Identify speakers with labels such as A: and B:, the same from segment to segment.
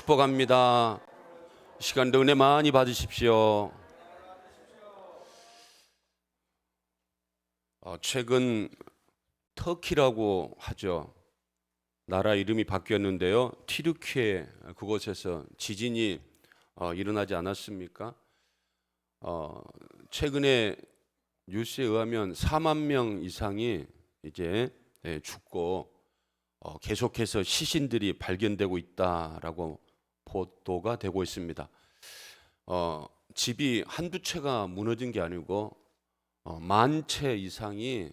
A: 축복합니다. 시간도 은혜 많이 받으십시오. 최근 터키라고 하죠. 나라 이름이 바뀌었는데요. 튀르키예 그곳에서 지진이 일어나지 않았습니까? 최근에 뉴스에 의하면 4만 명 이상이 이제 죽고 계속해서 시신들이 발견되고 있다라고 보도가 되고 있습니다. 집이 한두 채가 무너진 게 아니고 만 채 이상이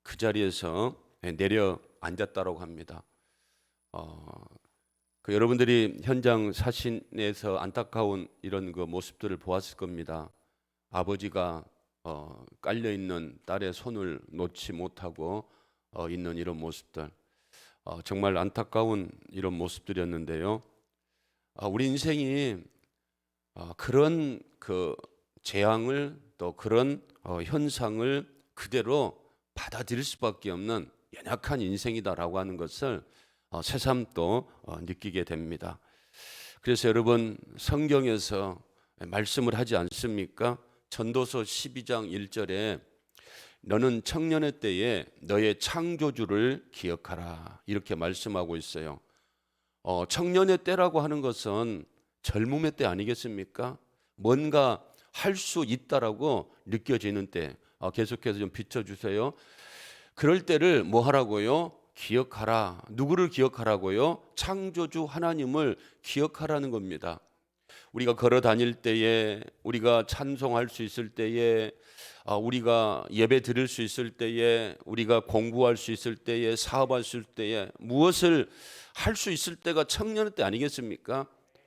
A: 그 자리에서 내려 앉았다고 합니다. 여러분들이 현장 사신에서 안타까운 이런 그 모습들을 보았을 겁니다. 아버지가 깔려 있는 딸의 손을 놓지 못하고 있는 이런 모습들, 정말 안타까운 이런 모습들이었는데요. 우리 인생이 그런 그 재앙을 또 그런 현상을 그대로 받아들일 수밖에 없는 연약한 인생이다라고 하는 것을 새삼 또 느끼게 됩니다. 그래서 여러분, 성경에서 말씀을 하지 않습니까? 전도서 12장 1절에 너는 청년의 때에 너의 창조주를 기억하라, 이렇게 말씀하고 있어요. 청년의 때라고 하는 것은 젊음의 때 아니겠습니까? 뭔가 할 수 있다라고 느껴지는 때, 계속해서 좀 비춰주세요. 그럴 때를 뭐 하라고요? 기억하라. 누구를 기억하라고요? 창조주 하나님을 기억하라는 겁니다. 우리가 걸어 다닐 때에, 우리가 찬송할 수 있을 때에, 우리가 예배 드릴 수 있을 때에, 우리가 공부할 수 있을 때에, 사업할 수 있을 때에, 무엇을 할 수 있을 때가 청년의 때 아니겠습니까?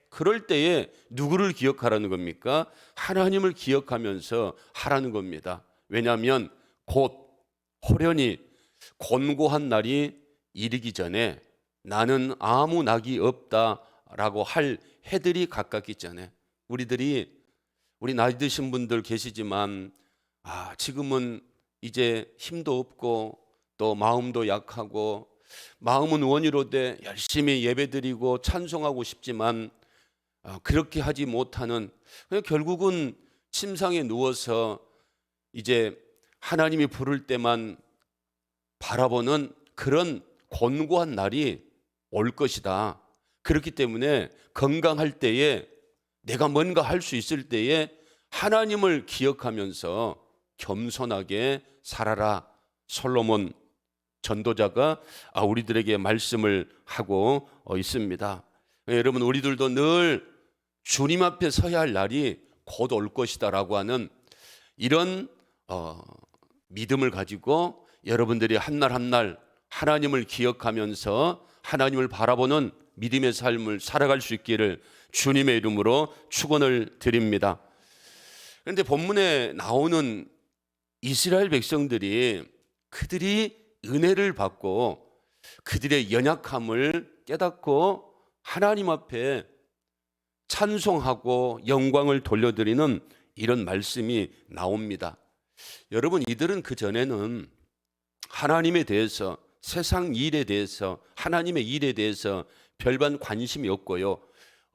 A: 그럴 때에 누구를 기억하라는 겁니까? 하나님을 기억하면서 하라는 겁니다. 왜냐하면 곧 호련히 곤고한 날이 이르기 전에 나는 아무 낙이 없다라고 할 해들이 가깝기 전에, 우리 나이 드신 분들 계시지만 지금은 이제 힘도 없고 또 마음도 약하고 마음은 원이로 돼 열심히 예배드리고 찬송하고 싶지만 그렇게 하지 못하는, 결국은 침상에 누워서 이제 하나님이 부를 때만 바라보는 그런 곤고한 날이 올 것이다. 그렇기 때문에 건강할 때에, 내가 뭔가 할 수 있을 때에 하나님을 기억하면서 겸손하게 살아라. 솔로몬 전도자가 우리들에게 말씀을 하고 있습니다. 여러분, 우리들도 늘 주님 앞에 서야 할 날이 곧 올 것이다 라고 하는 이런 믿음을 가지고 여러분들이 한 날 한 날 하나님을 기억하면서 하나님을 바라보는 믿음의 삶을 살아갈 수 있기를 주님의 이름으로 축원을 드립니다. 그런데 본문에 나오는 이스라엘 백성들이, 그들이 은혜를 받고 그들의 연약함을 깨닫고 하나님 앞에 찬송하고 영광을 돌려드리는 이런 말씀이 나옵니다. 여러분, 이들은 그 전에는 하나님에 대해서, 세상 일에 대해서, 하나님의 일에 대해서 별반 관심이 없고요.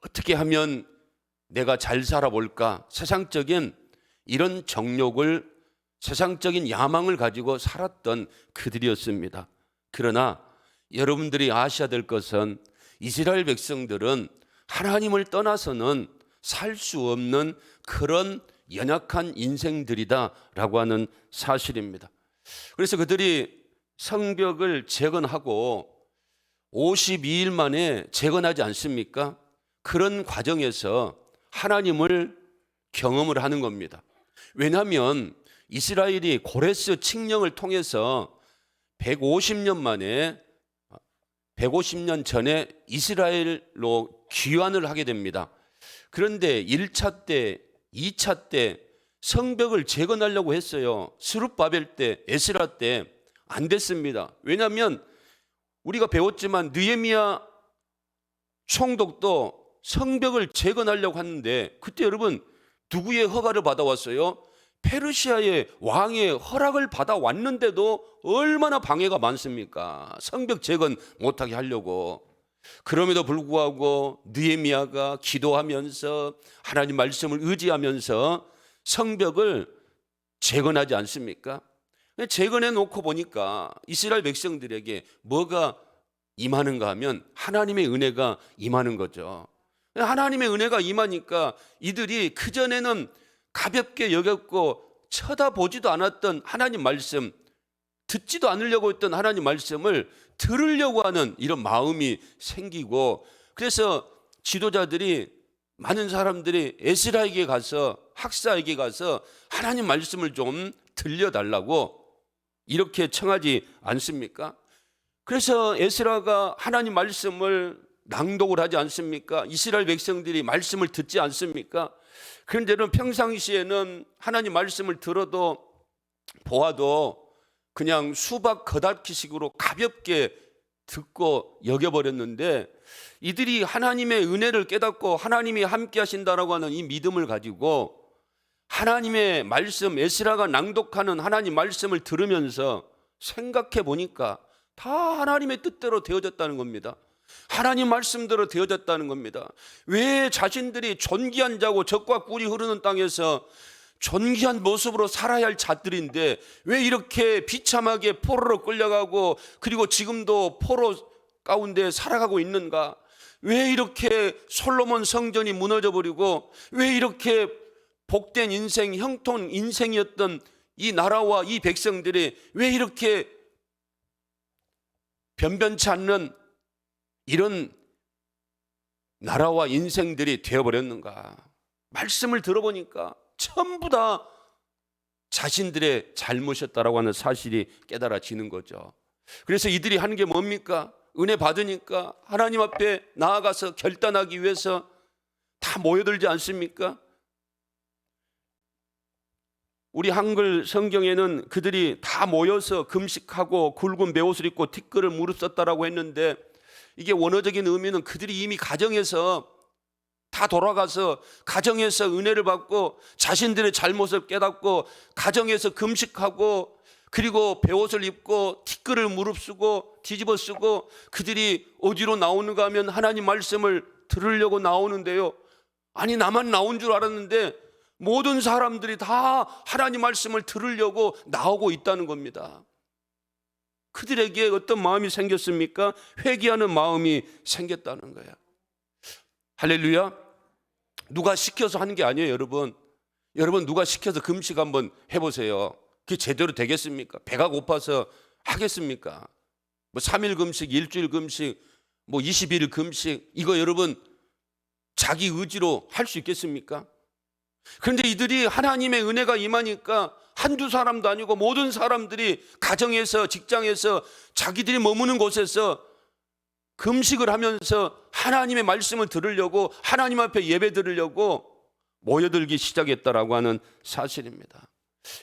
A: 어떻게 하면 내가 잘 살아볼까? 세상적인 이런 정욕을, 세상적인 야망을 가지고 살았던 그들이었습니다. 그러나 여러분들이 아셔야 될 것은, 이스라엘 백성들은 하나님을 떠나서는 살 수 없는 그런 연약한 인생들이다라고 하는 사실입니다. 그래서 그들이 성벽을 재건하고 52일 만에 재건하지 않습니까? 그런 과정에서 하나님을 경험을 하는 겁니다. 왜냐하면 이스라엘이 고레스 칙령을 통해서 150년 전에 이스라엘로 귀환을 하게 됩니다. 그런데 1차 때, 2차 때 성벽을 재건하려고 했어요. 스룹바벨 때, 에스라 때 안 됐습니다. 왜냐하면 우리가 배웠지만 느헤미야 총독도 성벽을 재건하려고 하는데, 그때 여러분 누구의 허가를 받아왔어요? 페르시아의 왕의 허락을 받아왔는데도 얼마나 방해가 많습니까? 성벽 재건 못하게 하려고. 그럼에도 불구하고 느헤미야가 기도하면서 하나님 말씀을 의지하면서 성벽을 재건하지 않습니까? 재건해 놓고 보니까 이스라엘 백성들에게 뭐가 임하는가 하면 하나님의 은혜가 임하는 거죠. 하나님의 은혜가 임하니까 이들이 그전에는 가볍게 여겼고 쳐다보지도 않았던 하나님 말씀, 듣지도 않으려고 했던 하나님 말씀을 들으려고 하는 이런 마음이 생기고, 그래서 지도자들이, 많은 사람들이 에스라에게 가서, 학사에게 가서 하나님 말씀을 좀 들려달라고 이렇게 청하지 않습니까? 그래서 에스라가 하나님 말씀을 낭독을 하지 않습니까? 이스라엘 백성들이 말씀을 듣지 않습니까? 그런데는 평상시에는 하나님 말씀을 들어도 보아도 그냥 수박 겉핥기식으로 가볍게 듣고 여겨버렸는데, 이들이 하나님의 은혜를 깨닫고 하나님이 함께 하신다라고 하는 이 믿음을 가지고 하나님의 말씀, 에스라가 낭독하는 하나님 말씀을 들으면서 생각해 보니까 다 하나님의 뜻대로 되어졌다는 겁니다. 하나님 말씀대로 되어졌다는 겁니다. 왜 자신들이 존귀한 자고 젖과 꿀이 흐르는 땅에서 존귀한 모습으로 살아야 할 자들인데 왜 이렇게 비참하게 포로로 끌려가고, 그리고 지금도 포로 가운데 살아가고 있는가? 왜 이렇게 솔로몬 성전이 무너져 버리고, 왜 이렇게 복된 인생, 형통 인생이었던 이 나라와 이 백성들이 왜 이렇게 변변치 않는 이런 나라와 인생들이 되어버렸는가? 말씀을 들어보니까 전부 다 자신들의 잘못이었다라고 하는 사실이 깨달아지는 거죠. 그래서 이들이 하는 게 뭡니까? 은혜 받으니까 하나님 앞에 나아가서 결단하기 위해서 다 모여들지 않습니까? 우리 한글 성경에는 그들이 다 모여서 금식하고 굵은 베옷을 입고 티끌을 무릅썼다라고 했는데, 이게 원어적인 의미는 그들이 이미 가정에서 다 돌아가서 가정에서 은혜를 받고 자신들의 잘못을 깨닫고 가정에서 금식하고, 그리고 베옷을 입고 티끌을 무릅쓰고 뒤집어 쓰고, 그들이 어디로 나오는가 하면 하나님 말씀을 들으려고 나오는데요, 아니 나만 나온 줄 알았는데 모든 사람들이 다 하나님 말씀을 들으려고 나오고 있다는 겁니다. 그들에게 어떤 마음이 생겼습니까? 회개하는 마음이 생겼다는 거예요. 할렐루야. 누가 시켜서 하는 게 아니에요, 여러분. 여러분, 누가 시켜서 금식 한번 해보세요. 그게 제대로 되겠습니까? 배가 고파서 하겠습니까? 뭐 3일 금식, 일주일 금식, 뭐 21일 금식, 이거 여러분 자기 의지로 할 수 있겠습니까? 그런데 이들이 하나님의 은혜가 임하니까 한두 사람도 아니고 모든 사람들이 가정에서, 직장에서, 자기들이 머무는 곳에서 금식을 하면서 하나님의 말씀을 들으려고, 하나님 앞에 예배 드리려고 모여들기 시작했다라고 하는 사실입니다.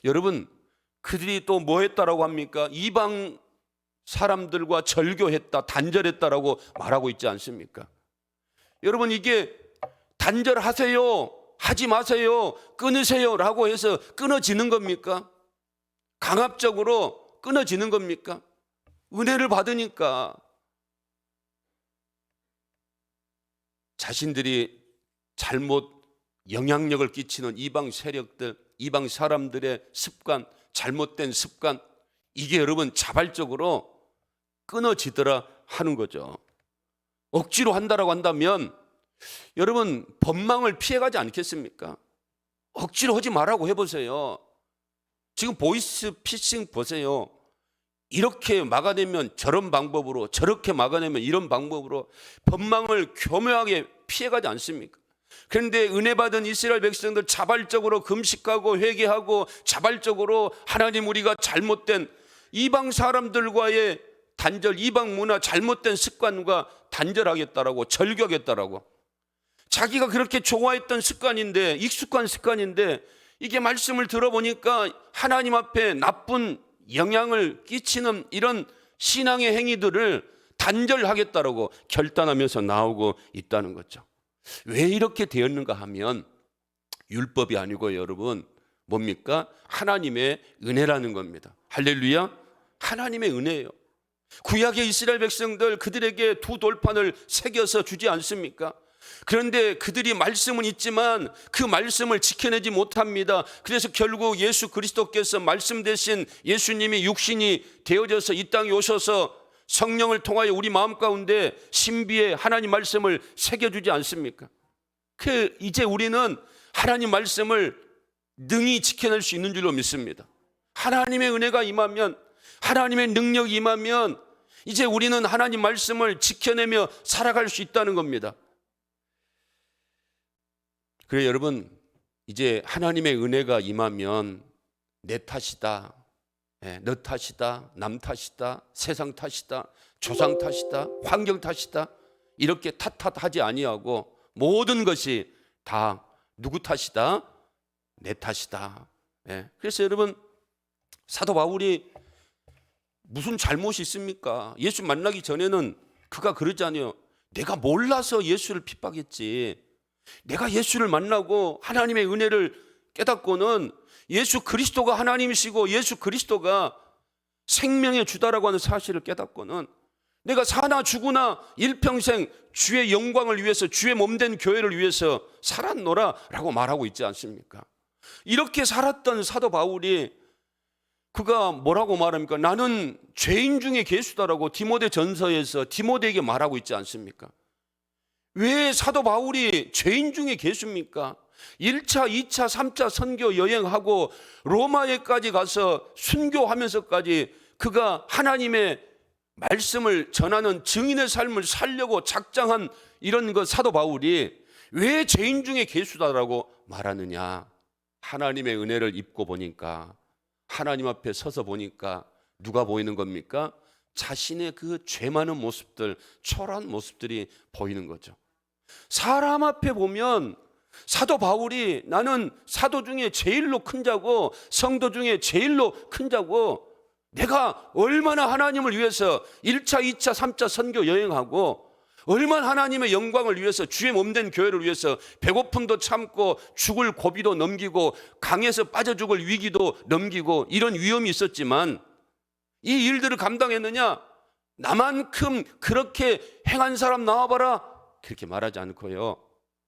A: 여러분, 그들이 또 뭐 했다라고 합니까? 이방 사람들과 절교했다, 단절했다라고 말하고 있지 않습니까? 여러분, 이게 단절하세요, 하지 마세요, 끊으세요 라고 해서 끊어지는 겁니까? 강압적으로 끊어지는 겁니까? 은혜를 받으니까 자신들이 잘못 영향력을 끼치는 이방 세력들, 이방 사람들의 습관, 잘못된 습관, 이게 여러분 자발적으로 끊어지더라 하는 거죠. 억지로 한다라고 한다면 여러분 법망을 피해가지 않겠습니까? 억지로 하지 말라고 해보세요. 지금 보이스 피싱 보세요. 이렇게 막아내면 저런 방법으로, 저렇게 막아내면 이런 방법으로 법망을 교묘하게 피해가지 않습니까? 그런데 은혜 받은 이스라엘 백성들 자발적으로 금식하고 회개하고 자발적으로 하나님, 우리가 잘못된 이방 사람들과의 단절, 이방 문화, 잘못된 습관과 단절하겠다라고, 절교하겠다라고, 자기가 그렇게 좋아했던 습관인데, 익숙한 습관인데, 이게 말씀을 들어보니까 하나님 앞에 나쁜 영향을 끼치는 이런 신앙의 행위들을 단절하겠다라고 결단하면서 나오고 있다는 거죠. 왜 이렇게 되었는가 하면 율법이 아니고 여러분 뭡니까? 하나님의 은혜라는 겁니다. 할렐루야. 하나님의 은혜예요. 구약의 이스라엘 백성들, 그들에게 두 돌판을 새겨서 주지 않습니까? 그런데 그들이 말씀은 있지만 그 말씀을 지켜내지 못합니다. 그래서 결국 예수 그리스도께서 말씀 대신 예수님이 육신이 되어져서 이 땅에 오셔서 성령을 통하여 우리 마음 가운데 신비의 하나님 말씀을 새겨주지 않습니까? 이제 우리는 하나님 말씀을 능히 지켜낼 수 있는 줄로 믿습니다. 하나님의 은혜가 임하면, 하나님의 능력이 임하면 이제 우리는 하나님 말씀을 지켜내며 살아갈 수 있다는 겁니다. 그래요, 여러분, 이제 하나님의 은혜가 임하면 내 탓이다, 너 탓이다, 남 탓이다, 세상 탓이다, 조상 탓이다, 환경 탓이다, 이렇게 탓하지 아니하고 모든 것이 다 누구 탓이다? 내 탓이다. 그래서 여러분, 사도 바울이 무슨 잘못이 있습니까? 예수 만나기 전에는 그가 그러잖아요. 내가 몰라서 예수를 핍박했지. 내가 예수를 만나고 하나님의 은혜를 깨닫고는 예수 그리스도가 하나님이시고 예수 그리스도가 생명의 주다라고 하는 사실을 깨닫고는 내가 사나 죽으나 일평생 주의 영광을 위해서, 주의 몸된 교회를 위해서 살았노라 라고 말하고 있지 않습니까? 이렇게 살았던 사도 바울이 그가 뭐라고 말합니까? 나는 죄인 중에 괴수다라고 디모데 전서에서 디모데에게 말하고 있지 않습니까? 왜 사도 바울이 죄인 중에 괴수입니까? 1차, 2차, 3차 선교 여행하고 로마에까지 가서 순교하면서까지 그가 하나님의 말씀을 전하는 증인의 삶을 살려고 작정한 이런 그 사도 바울이 왜 죄인 중에 괴수다라고 말하느냐? 하나님의 은혜를 입고 보니까, 하나님 앞에 서서 보니까 누가 보이는 겁니까? 자신의 그 죄 많은 모습들, 초라한 모습들이 보이는 거죠. 사람 앞에 보면 사도 바울이 나는 사도 중에 제일로 큰 자고 성도 중에 제일로 큰 자고 내가 얼마나 하나님을 위해서 1차, 2차, 3차 선교 여행하고 얼마나 하나님의 영광을 위해서 주의 몸된 교회를 위해서 배고픔도 참고 죽을 고비도 넘기고 강에서 빠져 죽을 위기도 넘기고 이런 위험이 있었지만 이 일들을 감당했느냐? 나만큼 그렇게 행한 사람 나와봐라, 그렇게 말하지 않고요,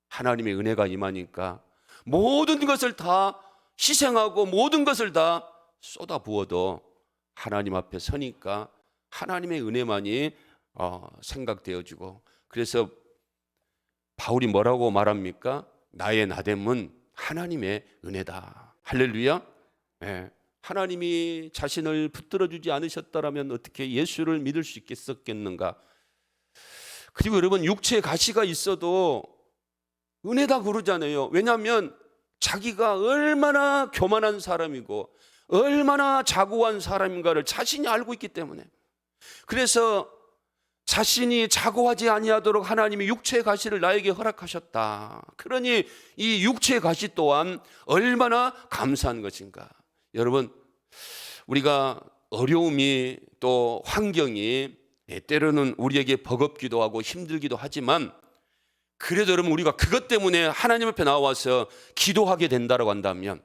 A: 하나님의 은혜가 임하니까 모든 것을 다 희생하고 모든 것을 다 쏟아부어도 하나님 앞에 서니까 하나님의 은혜만이 생각되어지고, 그래서 바울이 뭐라고 말합니까? 나의 나됨은 하나님의 은혜다. 할렐루야. 하나님이 자신을 붙들어주지 않으셨다면 어떻게 예수를 믿을 수 있겠었겠는가? 그리고 여러분, 육체의 가시가 있어도 은혜다 그러잖아요. 왜냐하면 자기가 얼마나 교만한 사람이고 얼마나 자고한 사람인가를 자신이 알고 있기 때문에, 그래서 자신이 자고하지 아니하도록 하나님이 육체의 가시를 나에게 허락하셨다. 그러니 이 육체의 가시 또한 얼마나 감사한 것인가. 여러분, 우리가 어려움이 또 환경이 때로는 우리에게 버겁기도 하고 힘들기도 하지만, 그래도 여러분 우리가 그것 때문에 하나님 앞에 나와서 기도하게 된다고 한다면,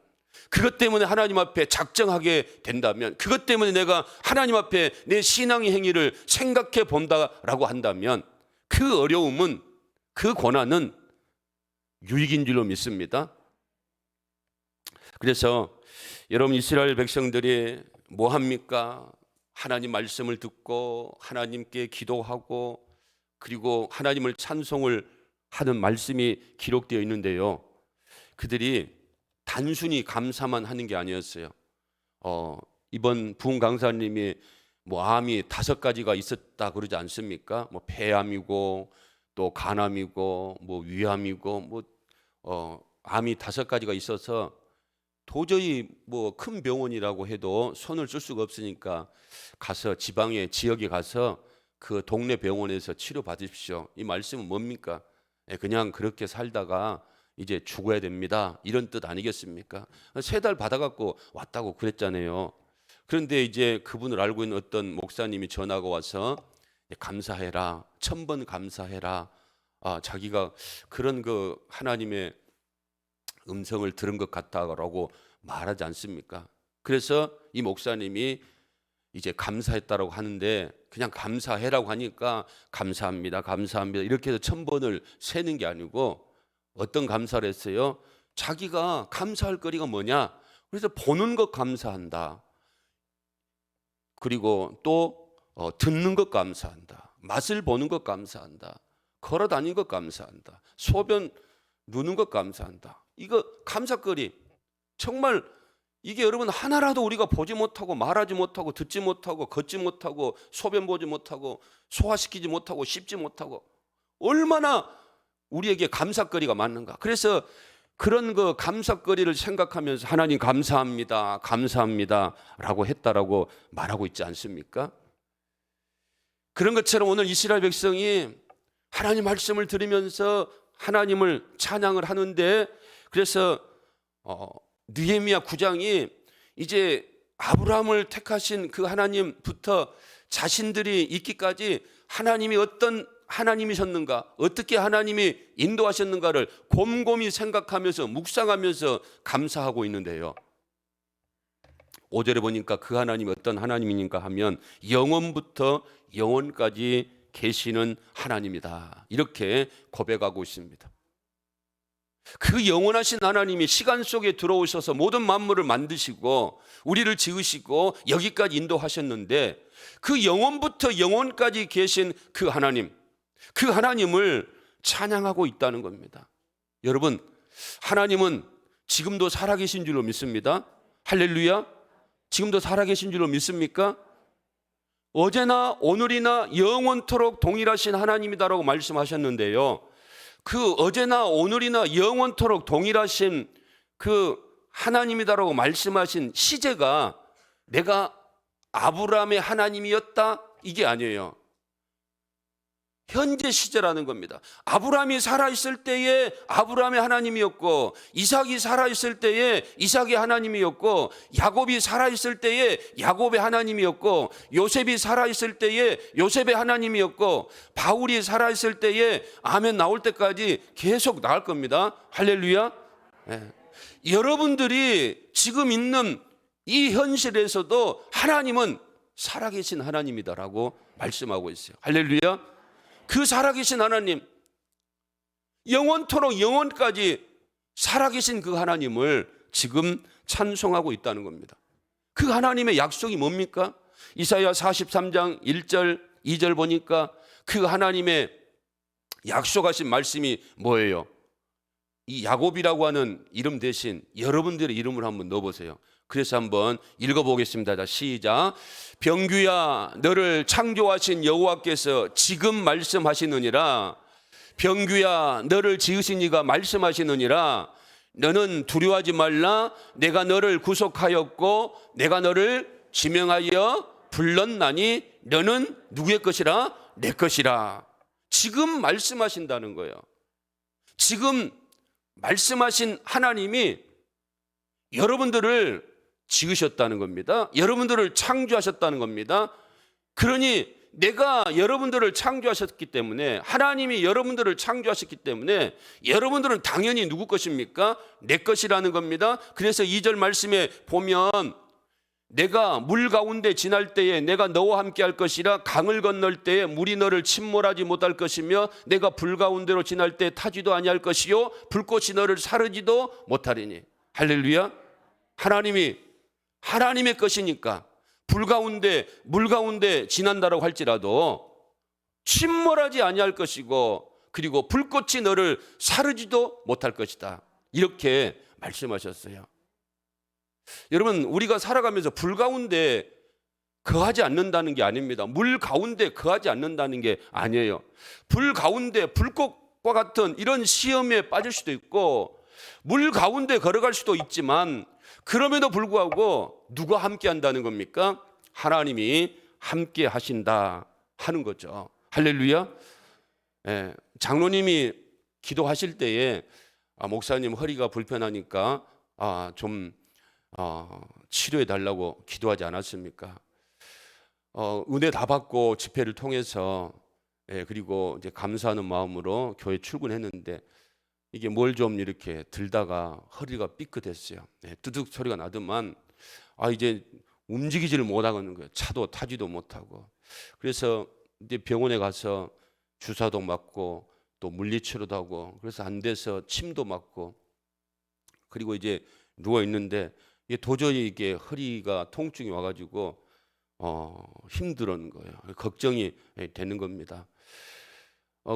A: 그것 때문에 하나님 앞에 작정하게 된다면, 그것 때문에 내가 하나님 앞에 내 신앙의 행위를 생각해 본다라고 한다면, 그 어려움은, 그 고난은 유익인 줄로 믿습니다. 그래서 여러분, 이스라엘 백성들이 뭐 합니까? 하나님 말씀을 듣고 하나님께 기도하고 그리고 하나님을 찬송을 하는 말씀이 기록되어 있는데요, 그들이 단순히 감사만 하는 게 아니었어요. 이번 부흥 강사님이 뭐 암이 5가지가 있었다 그러지 않습니까? 뭐 폐암이고 또 간암이고 뭐 위암이고 뭐 암이 5가지가 있어서 도저히 뭐 큰 병원이라고 해도 손을 쓸 수가 없으니까 가서 지방의 지역에 가서 그 동네 병원에서 치료 받으십시오. 이 말씀은 뭡니까? 그냥 그렇게 살다가 이제 죽어야 됩니다, 이런 뜻 아니겠습니까? 3달 받아갖고 왔다고 그랬잖아요. 그런데 이제 그분을 알고 있는 어떤 목사님이 전화가 와서 감사해라, 1000번 감사해라. 자기가 그런 그 하나님의 음성을 들은 것 같다라고 말하지 않습니까? 그래서 이 목사님이 이제 감사했다라고 하는데 그냥 감사해라고 하니까 감사합니다, 감사합니다 이렇게 해서 1000번을 세는 게 아니고 어떤 감사를 했어요? 자기가 감사할 거리가 뭐냐? 그래서 보는 것 감사한다. 그리고 또 듣는 것 감사한다. 맛을 보는 것 감사한다. 걸어 다니는 것 감사한다. 소변 누는 것 감사한다. 이거 감사거리 정말 이게 여러분 하나라도 우리가 보지 못하고 말하지 못하고 듣지 못하고 걷지 못하고 소변 보지 못하고 소화시키지 못하고 씹지 못하고 얼마나 우리에게 감사거리가 많은가. 그래서 그런 그 감사거리를 생각하면서 하나님 감사합니다, 감사합니다 라고 했다라고 말하고 있지 않습니까? 그런 것처럼 오늘 이스라엘 백성이 하나님 말씀을 들으면서 하나님을 찬양을 하는데 그래서 느헤미야 9장이 이제 아브라함을 택하신 그 하나님부터 자신들이 있기까지 하나님이 어떤 하나님이셨는가, 어떻게 하나님이 인도하셨는가를 곰곰이 생각하면서 묵상하면서 감사하고 있는데요. 5절에 보니까 그 하나님이 어떤 하나님이니까 하면 영원부터 영원까지 계시는 하나님이다 이렇게 고백하고 있습니다. 그 영원하신 하나님이 시간 속에 들어오셔서 모든 만물을 만드시고 우리를 지으시고 여기까지 인도하셨는데 그 영원부터 영원까지 계신 그 하나님, 그 하나님을 찬양하고 있다는 겁니다. 여러분, 하나님은 지금도 살아계신 줄로 믿습니다. 할렐루야. 지금도 살아계신 줄로 믿습니까? 어제나 오늘이나 영원토록 동일하신 하나님이다라고 말씀하셨는데요. 그 어제나 오늘이나 영원토록 동일하신 그 하나님이다라고 말씀하신 시제가 내가 아브라함의 하나님이었다 이게 아니에요. 현재 시제라는 겁니다. 아브라함이 살아있을 때에 아브라함의 하나님이었고 이삭이 살아있을 때에 이삭의 하나님이었고 야곱이 살아있을 때에 야곱의 하나님이었고 요셉이 살아있을 때에 요셉의 하나님이었고 바울이 살아있을 때에 아멘 나올 때까지 계속 나올 겁니다. 할렐루야. 네. 여러분들이 지금 있는 이 현실에서도 하나님은 살아계신 하나님이다라고 말씀하고 있어요. 할렐루야. 그 살아계신 하나님, 영원토록 영원까지 살아계신 그 하나님을 지금 찬송하고 있다는 겁니다. 그 하나님의 약속이 뭡니까? 이사야 43장 1절 2절 보니까 그 하나님의 약속하신 말씀이 뭐예요? 이 야곱이라고 하는 이름 대신 여러분들의 이름을 한번 넣어보세요. 그래서 한번 읽어보겠습니다. 자, 시작. 병규야, 너를 창조하신 여호와께서 지금 말씀하시느니라. 병규야, 너를 지으신 이가 말씀하시느니라. 너는 두려워하지 말라. 내가 너를 구속하였고 내가 너를 지명하여 불렀나니 너는 누구의 것이라? 내 것이라. 지금 말씀하신다는 거예요. 지금 말씀하신 하나님이 여러분들을 지으셨다는 겁니다. 여러분들을 창조하셨다는 겁니다. 그러니 내가 여러분들을 창조하셨기 때문에 하나님이 여러분들을 창조하셨기 때문에 여러분들은 당연히 누구 것입니까? 내 것이라는 겁니다. 그래서 2절 말씀에 보면 내가 물 가운데 지날 때에 내가 너와 함께 할 것이라. 강을 건널 때에 물이 너를 침몰하지 못할 것이며 내가 불 가운데로 지날 때 타지도 아니할 것이요 불꽃이 너를 사르지도 못하리니. 할렐루야. 하나님이 하나님의 것이니까 불 가운데 물 가운데 지난다라고 할지라도 침몰하지 아니할 것이고 그리고 불꽃이 너를 사르지도 못할 것이다 이렇게 말씀하셨어요. 여러분, 우리가 살아가면서 불 가운데 거하지 않는다는 게 아닙니다. 물 가운데 거하지 않는다는 게 아니에요. 불 가운데 불꽃과 같은 이런 시험에 빠질 수도 있고 물 가운데 걸어갈 수도 있지만 그럼에도 불구하고 누가 함께 한다는 겁니까? 하나님이 함께 하신다 하는 거죠. 할렐루야. 예, 장로님이 기도하실 때에 목사님 허리가 불편하니까 좀 치료해 달라고 기도하지 않았습니까? 은혜 다 받고 집회를 통해서 그리고 이제 감사하는 마음으로 교회 출근했는데 이게 뭘 좀 이렇게 들다가 허리가 삐끗했어요. 뚜둑 소리가 나더만 이제 움직이지를 못하는 거예요. 차도 타지도 못하고. 그래서 이제 병원에 가서 주사도 맞고 또 물리치료도 하고, 그래서 안 돼서 침도 맞고, 그리고 이제 누워 있는데 도저히 이게 허리가 통증이 와가지고 힘들은 거예요. 걱정이 되는 겁니다.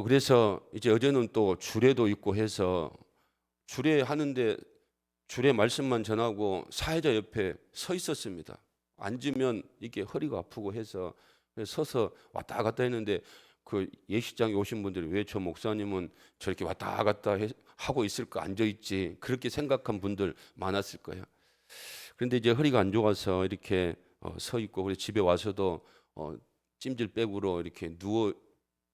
A: 그래서 이제 어제는 또 주례도 있고 해서 주례 하는데 주례 말씀만 전하고 사회자 옆에 서 있었습니다. 앉으면 이게 허리가 아프고 해서 서서 왔다 갔다 했는데, 그 예식장에 오신 분들이 왜 저 목사님은 저렇게 왔다 갔다 하고 있을까, 앉아 있지, 그렇게 생각한 분들 많았을 거예요. 그런데 이제 허리가 안 좋아서 이렇게 서 있고, 그래서 집에 와서도 찜질백으로 이렇게 누워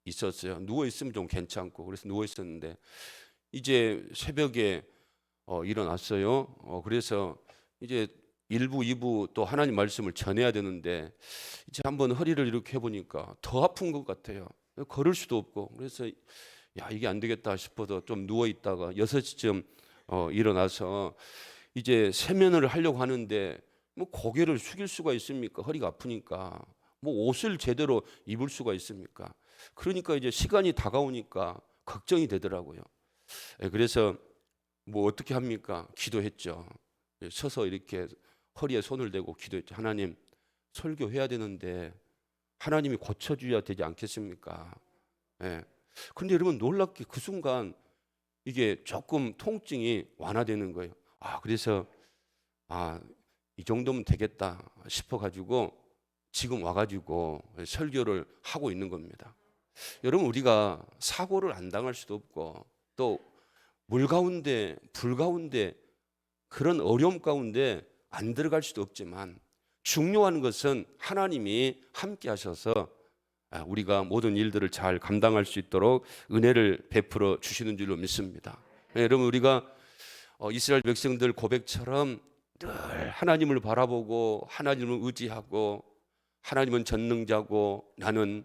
A: 있었어요. 누워 있으면 좀 괜찮고, 그래서 누워 있었는데 이제 새벽에 일어났어요. 그래서 이제 1부, 2부 또 하나님 말씀을 전해야 되는데, 이제 한번 허리를 이렇게 해보니까 더 아픈 것 같아요. 걸을 수도 없고. 그래서 야, 이게 안 되겠다 싶어서 좀 누워 있다가 6시쯤 일어나서 이제 세면을 하려고 하는데, 뭐 고개를 숙일 수가 있습니까? 허리가 아프니까. 뭐 옷을 제대로 입을 수가 있습니까? 그러니까 이제 시간이 다가오니까 걱정이 되더라고요. 그래서 뭐 어떻게 합니까? 기도했죠. 서서 이렇게 허리에 손을 대고 기도했죠. 하나님, 설교해야 되는데 하나님이 고쳐줘야 되지 않겠습니까? 그런데 여러분, 놀랍게 그 순간 이게 조금 통증이 완화되는 거예요. 그래서 이 정도면 되겠다 싶어가지고 지금 와가지고 설교를 하고 있는 겁니다. 여러분, 우리가 사고를 안 당할 수도 없고, 또 물 가운데, 불 가운데, 그런 어려움 가운데 안 들어갈 수도 없지만, 중요한 것은 하나님이 함께 하셔서 우리가 모든 일들을 잘 감당할 수 있도록 은혜를 베풀어 주시는 줄로 믿습니다. 여러분, 우리가 이스라엘 백성들 고백처럼 늘 하나님을 바라보고 하나님을 의지하고, 하나님은 전능자고 나는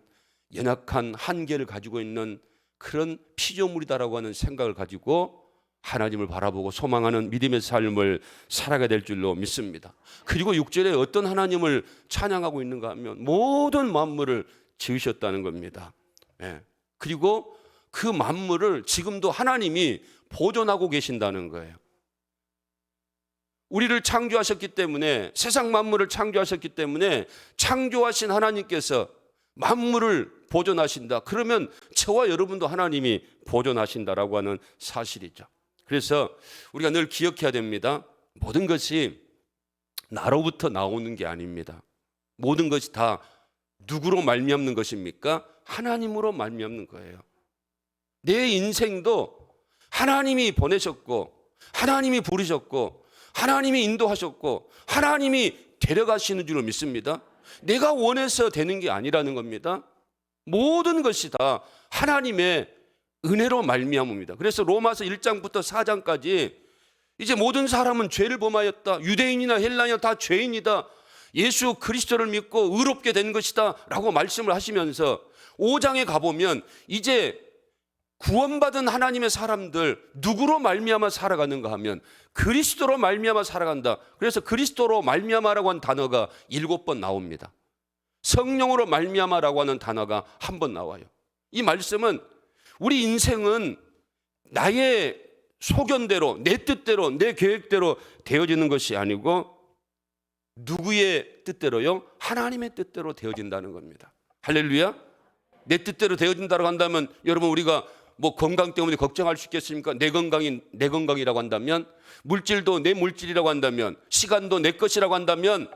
A: 연약한 한계를 가지고 있는 그런 피조물이다라고 하는 생각을 가지고 하나님을 바라보고 소망하는 믿음의 삶을 살아가야 될 줄로 믿습니다. 그리고 6절에 어떤 하나님을 찬양하고 있는가 하면 모든 만물을 지으셨다는 겁니다. 그리고 그 만물을 지금도 하나님이 보존하고 계신다는 거예요. 우리를 창조하셨기 때문에, 세상 만물을 창조하셨기 때문에 창조하신 하나님께서 만물을 보존하신다. 그러면 저와 여러분도 하나님이 보존하신다라고 하는 사실이죠. 그래서 우리가 늘 기억해야 됩니다. 모든 것이 나로부터 나오는 게 아닙니다. 모든 것이 다 누구로 말미암는 것입니까? 하나님으로 말미암는 거예요. 내 인생도 하나님이 보내셨고, 하나님이 부르셨고, 하나님이 인도하셨고, 하나님이 데려가시는 줄로 믿습니다. 내가 원해서 되는 게 아니라는 겁니다. 모든 것이 다 하나님의 은혜로 말미암습니다. 그래서 로마서 1장부터 4장까지 이제 모든 사람은 죄를 범하였다. 유대인이나 헬라인이나 다 죄인이다. 예수 그리스도를 믿고 의롭게 된 것이다 라고 말씀을 하시면서 5장에 가보면 이제 구원받은 하나님의 사람들 누구로 말미암아 살아가는가 하면 그리스도로 말미암아 살아간다. 그래서 그리스도로 말미암아라고 하는 단어가 7번 나옵니다. 성령으로 말미암아라고 하는 단어가 1번 나와요. 이 말씀은 우리 인생은 나의 소견대로, 내 뜻대로, 내 계획대로 되어지는 것이 아니고 누구의 뜻대로요? 하나님의 뜻대로 되어진다는 겁니다. 할렐루야. 내 뜻대로 되어진다고 한다면 여러분, 우리가 뭐 건강 때문에 걱정할 수 있겠습니까? 내 건강이라고 한다면, 물질도 내 물질이라고 한다면, 시간도 내 것이라고 한다면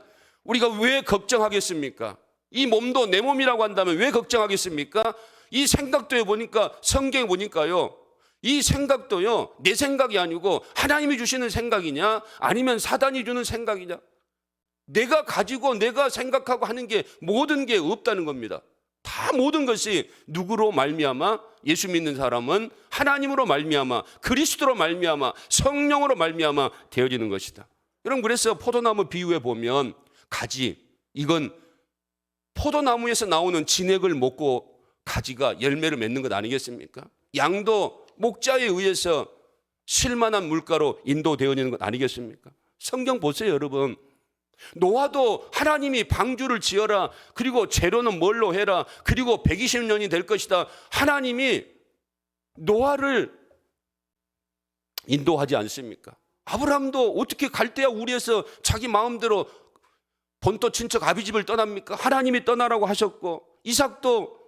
A: 우리가 왜 걱정하겠습니까? 이 몸도 내 몸이라고 한다면 왜 걱정하겠습니까? 이 생각도 해보니까, 성경에 보니까요, 이 생각도요 내 생각이 아니고 하나님이 주시는 생각이냐 아니면 사단이 주는 생각이냐, 내가 가지고 내가 생각하고 하는 게 모든 게 없다는 겁니다. 다 모든 것이 누구로 말미암아? 예수 믿는 사람은 하나님으로 말미암아, 그리스도로 말미암아, 성령으로 말미암아 되어지는 것이다. 여러분, 그래서 포도나무 비유에 보면 가지, 이건 포도나무에서 나오는 진액을 먹고 가지가 열매를 맺는 것 아니겠습니까? 양도 목자에 의해서 쉴만한 물가로 인도되어지는 것 아니겠습니까? 성경 보세요, 여러분. 노아도 하나님이 방주를 지어라, 그리고 재료는 뭘로 해라, 그리고 120년이 될 것이다. 하나님이 노아를 인도하지 않습니까? 아브라함도 어떻게 갈대아 우리에서 자기 마음대로 본토 친척 아비집을 떠납니까? 하나님이 떠나라고 하셨고, 이삭도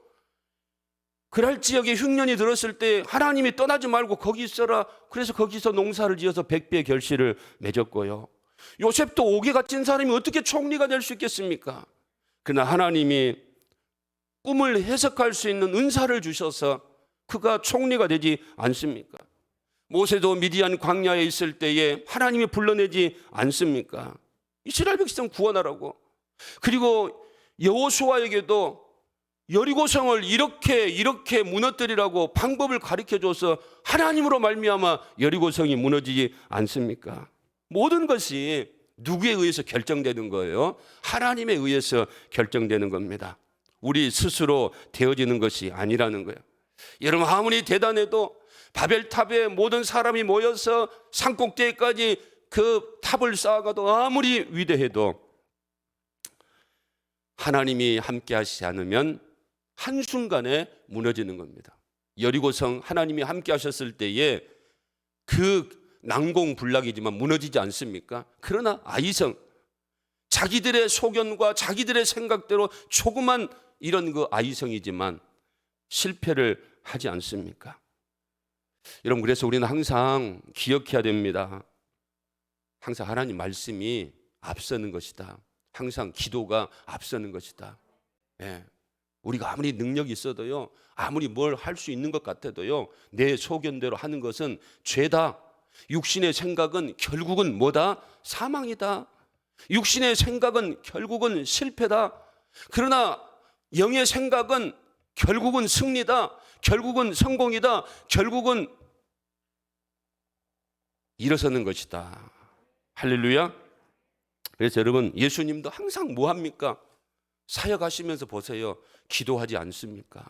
A: 그랄 지역에 흉년이 들었을 때 하나님이 떠나지 말고 거기 있어라. 그래서 거기서 농사를 지어서 100배의 결실을 맺었고요. 요셉도 옥에 갇힌 사람이 어떻게 총리가 될 수 있겠습니까? 그러나 하나님이 꿈을 해석할 수 있는 은사를 주셔서 그가 총리가 되지 않습니까? 모세도 미디안 광야에 있을 때에 하나님이 불러내지 않습니까? 이스라엘 백성 구원하라고. 그리고 여호수아에게도 여리고성을 이렇게 무너뜨리라고 방법을 가르쳐줘서 하나님으로 말미암아 여리고성이 무너지지 않습니까? 모든 것이 누구에 의해서 결정되는 거예요? 하나님에 의해서 결정되는 겁니다. 우리 스스로 되어지는 것이 아니라는 거예요. 여러분, 아무리 대단해도 바벨탑에 모든 사람이 모여서 산꼭대기까지 그 탑을 쌓아가도 아무리 위대해도 하나님이 함께 하시지 않으면 한순간에 무너지는 겁니다. 여리고성 하나님이 함께 하셨을 때에 그 난공불락이지만 무너지지 않습니까? 그러나 아이성, 자기들의 소견과 자기들의 생각대로 조그만 이런 그 아이성이지만 실패를 하지 않습니까? 여러분, 그래서 우리는 항상 기억해야 됩니다. 항상 하나님 말씀이 앞서는 것이다. 항상 기도가 앞서는 것이다. 예. 우리가 아무리 능력이 있어도요, 아무리 뭘 할 수 있는 것 같아도요, 내 소견대로 하는 것은 죄다. 육신의 생각은 결국은 뭐다? 사망이다. 육신의 생각은 결국은 실패다. 그러나 영의 생각은 결국은 승리다. 결국은 성공이다. 결국은 일어서는 것이다. 할렐루야. 그래서 여러분, 예수님도 항상 뭐 합니까? 사역하시면서 보세요. 기도하지 않습니까?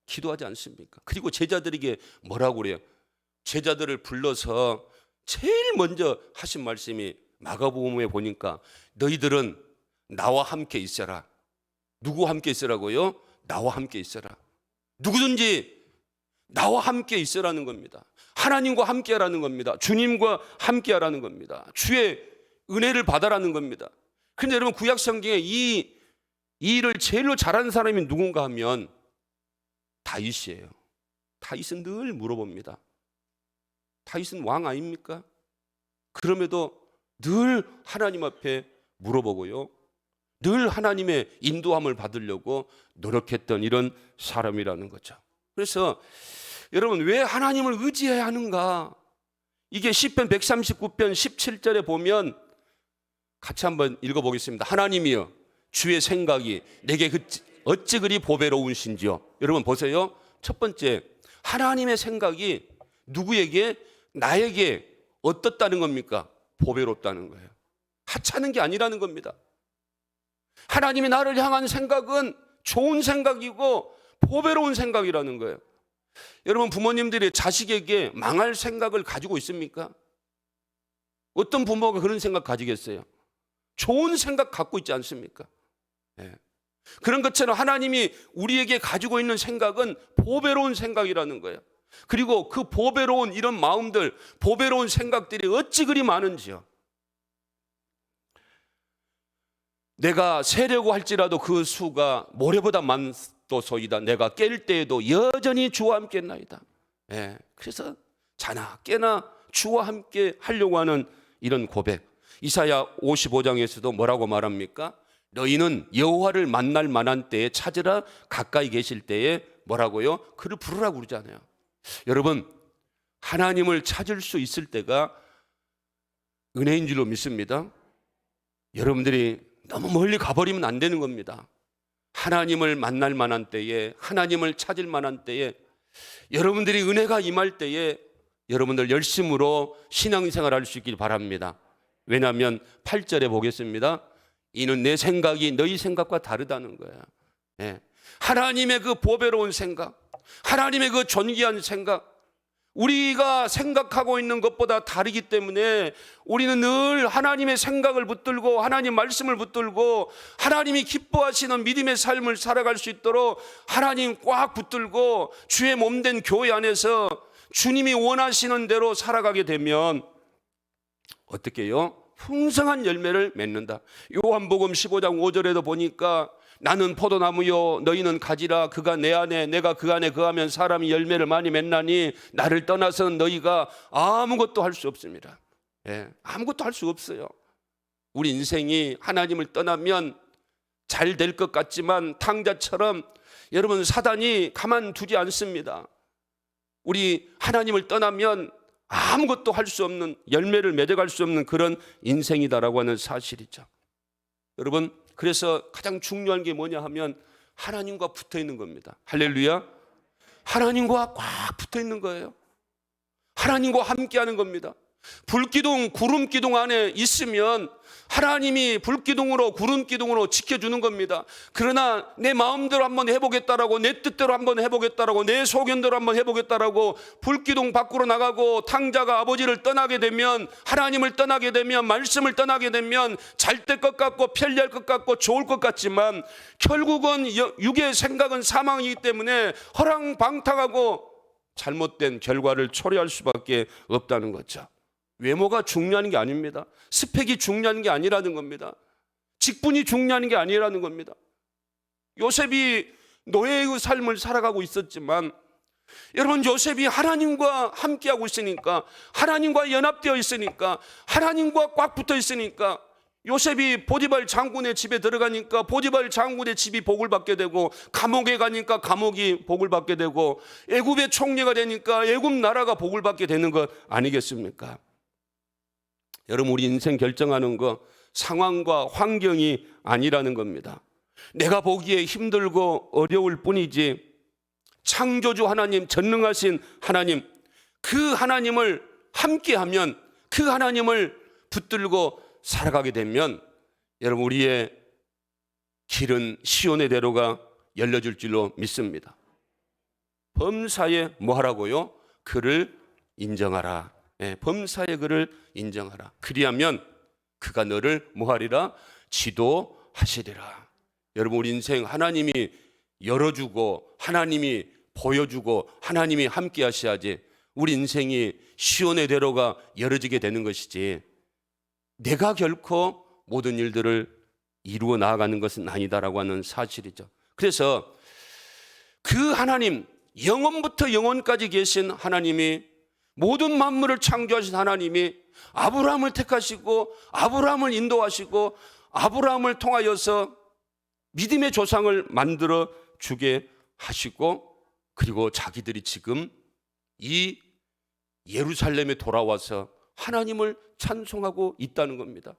A: 기도하지 않습니까? 그리고 제자들에게 뭐라고 그래요? 제자들을 불러서 제일 먼저 하신 말씀이 마가복음에 보니까 너희들은 나와 함께 있어라. 누구와 함께 있으라고요? 나와 함께 있어라. 누구든지 나와 함께 있으라는 겁니다. 하나님과 함께 하라는 겁니다. 주님과 함께 하라는 겁니다. 주의 은혜를 받아라는 겁니다. 그런데 여러분, 구약 성경에 이 일을 제일로 잘하는 사람이 누군가 하면 다윗이에요. 다윗은 늘 물어봅니다. 다윗은 왕 아닙니까? 그럼에도 늘 하나님 앞에 물어보고요, 늘 하나님의 인도함을 받으려고 노력했던 이런 사람이라는 거죠. 그래서 여러분, 왜 하나님을 의지해야 하는가? 이게 시편 139편 17절에 보면 같이 한번 읽어보겠습니다. 하나님이여, 주의 생각이 내게 어찌 그리 보배로우신지요. 여러분 보세요. 첫 번째, 하나님의 생각이 누구에게? 나에게 어떻다는 겁니까? 보배롭다는 거예요. 하찮은 게 아니라는 겁니다. 하나님이 나를 향한 생각은 좋은 생각이고 보배로운 생각이라는 거예요. 여러분, 부모님들이 자식에게 망할 생각을 가지고 있습니까? 어떤 부모가 그런 생각 가지겠어요? 좋은 생각 갖고 있지 않습니까? 네. 그런 것처럼 하나님이 우리에게 가지고 있는 생각은 보배로운 생각이라는 거예요. 그리고 그 보배로운 이런 마음들, 보배로운 생각들이 어찌 그리 많은지요. 내가 세려고 할지라도 그 수가 모래보다 많도소이다. 내가 깰 때에도 여전히 주와 함께 있나이다. 예, 그래서 자나 깨나 주와 함께 하려고 하는 이런 고백. 이사야 55장에서도 뭐라고 말합니까? 너희는 여호와를 만날 만한 때에 찾으라. 가까이 계실 때에 뭐라고요? 그를 부르라고 그러잖아요. 여러분, 하나님을 찾을 수 있을 때가 은혜인 줄로 믿습니다. 여러분들이 너무 멀리 가버리면 안 되는 겁니다. 하나님을 만날 만한 때에, 하나님을 찾을 만한 때에, 여러분들이 은혜가 임할 때에 여러분들 열심으로 신앙생활 할 수 있길 바랍니다. 왜냐하면 8절에 보겠습니다. 이는 내 생각이 너희 생각과 다르다는 거야. 예. 하나님의 그 보배로운 생각, 하나님의 그 존귀한 생각, 우리가 생각하고 있는 것보다 다르기 때문에 우리는 늘 하나님의 생각을 붙들고 하나님 말씀을 붙들고 하나님이 기뻐하시는 믿음의 삶을 살아갈 수 있도록 하나님 꽉 붙들고 주의 몸된 교회 안에서 주님이 원하시는 대로 살아가게 되면 어떻게 해요? 풍성한 열매를 맺는다. 요한복음 15장 5절에도 보니까 나는 포도나무요 너희는 가지라. 그가 내 안에 내가 그 안에 거하면 사람이 열매를 많이 맺나니 나를 떠나서는 너희가 아무것도 할 수 없습니다. 아무것도 할 수 없어요. 우리 인생이 하나님을 떠나면 잘 될 것 같지만 탕자처럼 여러분 사단이 가만두지 않습니다. 우리 하나님을 떠나면 아무것도 할 수 없는, 열매를 맺어갈 수 없는 그런 인생이다라고 하는 사실이죠. 여러분, 그래서 가장 중요한 게 뭐냐 하면 하나님과 붙어 있는 겁니다. 할렐루야. 하나님과 꽉 붙어 있는 거예요. 하나님과 함께 하는 겁니다. 불기둥, 구름기둥 안에 있으면 하나님이 불기둥으로 구름기둥으로 지켜주는 겁니다. 그러나 내 마음대로 한번 해보겠다라고, 내 뜻대로 한번 해보겠다라고, 내 소견대로 한번 해보겠다라고 불기둥 밖으로 나가고 탕자가 아버지를 떠나게 되면, 하나님을 떠나게 되면, 말씀을 떠나게 되면 잘 될 것 같고 편리할 것 같고 좋을 것 같지만 결국은 육의 생각은 사망이기 때문에 허랑방탕하고 잘못된 결과를 초래할 수밖에 없다는 거죠. 외모가 중요한 게 아닙니다. 스펙이 중요한 게 아니라는 겁니다. 직분이 중요한 게 아니라는 겁니다. 요셉이 노예의 삶을 살아가고 있었지만 여러분, 요셉이 하나님과 함께하고 있으니까, 하나님과 연합되어 있으니까, 하나님과 꽉 붙어 있으니까 요셉이 보디발 장군의 집에 들어가니까 보디발 장군의 집이 복을 받게 되고, 감옥에 가니까 감옥이 복을 받게 되고, 애굽의 총리가 되니까 애굽 나라가 복을 받게 되는 것 아니겠습니까? 여러분, 우리 인생 결정하는 거 상황과 환경이 아니라는 겁니다. 내가 보기에 힘들고 어려울 뿐이지 창조주 하나님, 전능하신 하나님, 그 하나님을 함께하면, 그 하나님을 붙들고 살아가게 되면 여러분, 우리의 길은 시온의 대로가 열려질 줄로 믿습니다. 범사에 뭐 하라고요? 그를 인정하라. 범사에 그를 인정하라. 그리하면 그가 너를 뭐 하리라? 지도하시리라. 여러분, 우리 인생 하나님이 열어주고 하나님이 보여주고 하나님이 함께 하셔야지 우리 인생이 시온의 대로가 열어지게 되는 것이지, 내가 결코 모든 일들을 이루어 나아가는 것은 아니다라고 하는 사실이죠. 그래서 그 하나님, 영원부터 영원까지 계신 하나님이, 모든 만물을 창조하신 하나님이 아브라함을 택하시고 아브라함을 인도하시고 아브라함을 통하여서 믿음의 조상을 만들어 주게 하시고, 그리고 자기들이 지금 이 예루살렘에 돌아와서 하나님을 찬송하고 있다는 겁니다.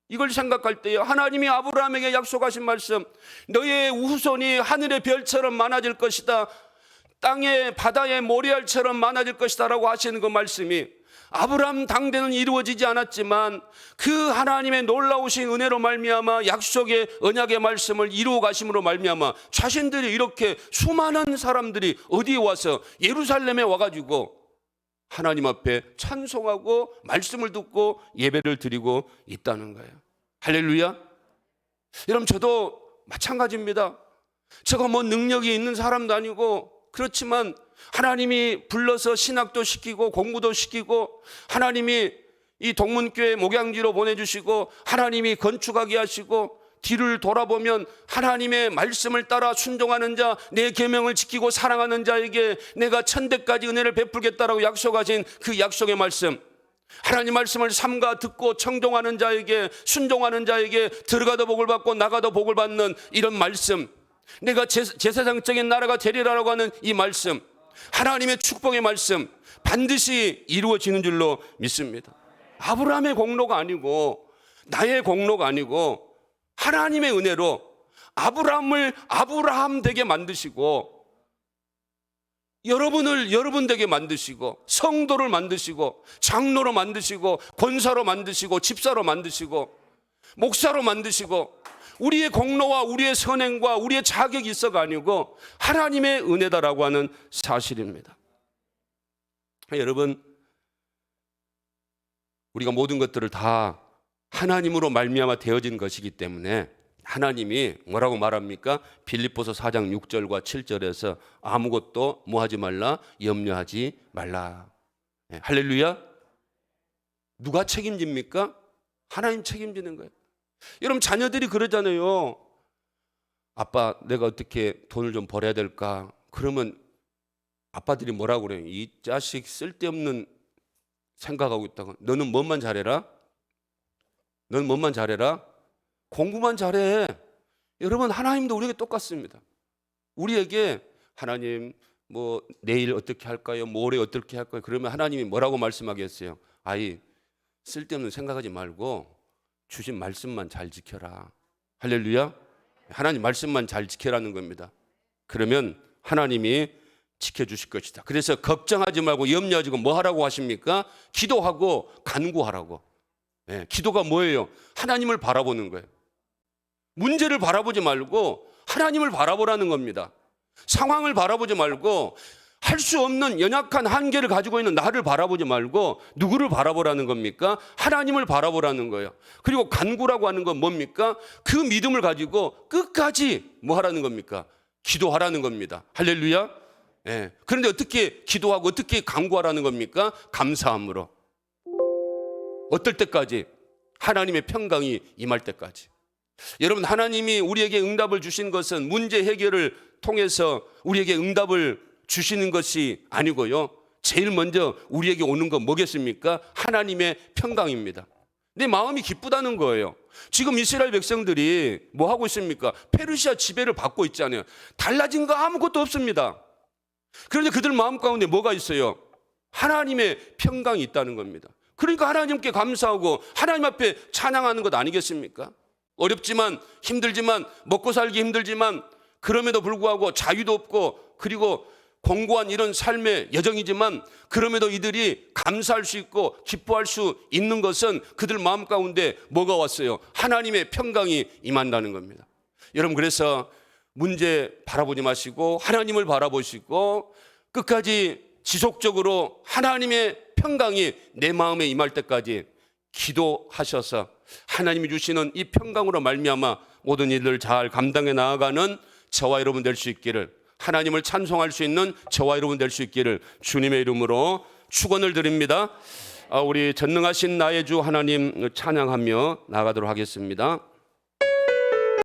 A: 이걸 생각할 때에 하나님이 아브라함에게 약속하신 말씀, 너의 후손이 하늘의 별처럼 많아질 것이다, 땅의 바다의 모래알처럼 많아질 것이다 라고 하시는 그 말씀이 아브라함 당대는 이루어지지 않았지만 그 하나님의 놀라우신 은혜로 말미암아 약속의 언약의 말씀을 이루어 가심으로 말미암아 자신들이 이렇게 수많은 사람들이 어디에 와서 예루살렘에 와가지고 하나님 앞에 찬송하고 말씀을 듣고 예배를 드리고 있다는 거예요. 할렐루야. 여러분, 저도 마찬가지입니다. 제가 뭐 능력이 있는 사람도 아니고, 그렇지만 하나님이 불러서 신학도 시키고 공부도 시키고, 하나님이 이 동문교회 목양지로 보내주시고, 하나님이 건축하게 하시고, 뒤를 돌아보면 하나님의 말씀을 따라 순종하는 자, 내 계명을 지키고 사랑하는 자에게 내가 천대까지 은혜를 베풀겠다라고 약속하신 그 약속의 말씀, 하나님 말씀을 삼가 듣고 청종하는 자에게, 순종하는 자에게 들어가도 복을 받고 나가도 복을 받는 이런 말씀, 내가 제사장적인 나라가 되리라라고 하는 이 말씀, 하나님의 축복의 말씀 반드시 이루어지는 줄로 믿습니다. 아브라함의 공로가 아니고 나의 공로가 아니고 하나님의 은혜로 아브라함을 아브라함 되게 만드시고, 여러분을 여러분 되게 만드시고, 성도를 만드시고, 장로로 만드시고, 권사로 만드시고, 집사로 만드시고, 목사로 만드시고, 우리의 공로와 우리의 선행과 우리의 자격이 있어가 아니고 하나님의 은혜다라고 하는 사실입니다. 여러분, 우리가 모든 것들을 다 하나님으로 말미암아 되어진 것이기 때문에 하나님이 뭐라고 말합니까? 빌립보서 4장 6절과 7절에서 아무것도 뭐 하지 말라? 염려하지 말라. 네, 할렐루야. 누가 책임집니까? 하나님 책임지는 거예요. 여러분, 자녀들이 그러잖아요. 아빠, 내가 어떻게 돈을 좀 벌어야 될까? 그러면 아빠들이 뭐라고 그래요? 이 자식 쓸데없는 생각하고 있다고. 너는 뭐만 잘해라? 너는 뭐만 잘해라? 공부만 잘해. 여러분, 하나님도 우리에게 똑같습니다. 우리에게 하나님 뭐 내일 어떻게 할까요? 모레 어떻게 할까요? 그러면 하나님이 뭐라고 말씀하겠어요? 아이, 쓸데없는 생각하지 말고 주신 말씀만 잘 지켜라. 할렐루야. 하나님 말씀만 잘 지켜라는 겁니다. 그러면 하나님이 지켜주실 것이다. 그래서 걱정하지 말고 염려하지 말고 뭐 하라고 하십니까? 기도하고 간구하라고. 네, 기도가 뭐예요? 하나님을 바라보는 거예요. 문제를 바라보지 말고 하나님을 바라보라는 겁니다. 상황을 바라보지 말고 할 수 없는 연약한 한계를 가지고 있는 나를 바라보지 말고 누구를 바라보라는 겁니까? 하나님을 바라보라는 거예요. 그리고 간구라고 하는 건 뭡니까? 그 믿음을 가지고 끝까지 뭐 하라는 겁니까? 기도하라는 겁니다. 할렐루야. 네. 그런데 어떻게 기도하고 어떻게 간구하라는 겁니까? 감사함으로. 어떨 때까지? 하나님의 평강이 임할 때까지. 여러분, 하나님이 우리에게 응답을 주신 것은 문제 해결을 통해서 우리에게 응답을 주시는 것이 아니고요. 제일 먼저 우리에게 오는 건 뭐겠습니까? 하나님의 평강입니다. 내 마음이 기쁘다는 거예요. 지금 이스라엘 백성들이 뭐 하고 있습니까? 페르시아 지배를 받고 있잖아요. 달라진 거 아무것도 없습니다. 그런데 그들 마음 가운데 뭐가 있어요? 하나님의 평강이 있다는 겁니다. 그러니까 하나님께 감사하고 하나님 앞에 찬양하는 것 아니겠습니까? 어렵지만 힘들지만 먹고 살기 힘들지만 그럼에도 불구하고 자유도 없고 그리고 공고한 이런 삶의 여정이지만 그럼에도 이들이 감사할 수 있고 기뻐할 수 있는 것은 그들 마음 가운데 뭐가 왔어요? 하나님의 평강이 임한다는 겁니다. 여러분, 그래서 문제 바라보지 마시고 하나님을 바라보시고 끝까지 지속적으로 하나님의 평강이 내 마음에 임할 때까지 기도하셔서 하나님이 주시는 이 평강으로 말미암아 모든 일을 잘 감당해 나아가는 저와 여러분 될 수 있기를, 하나님을 찬송할 수 있는 저와 여러분 될 수 있기를 주님의 이름으로 축원을 드립니다. 우리 전능하신 나의 주 하나님 찬양하며 나아가도록 하겠습니다.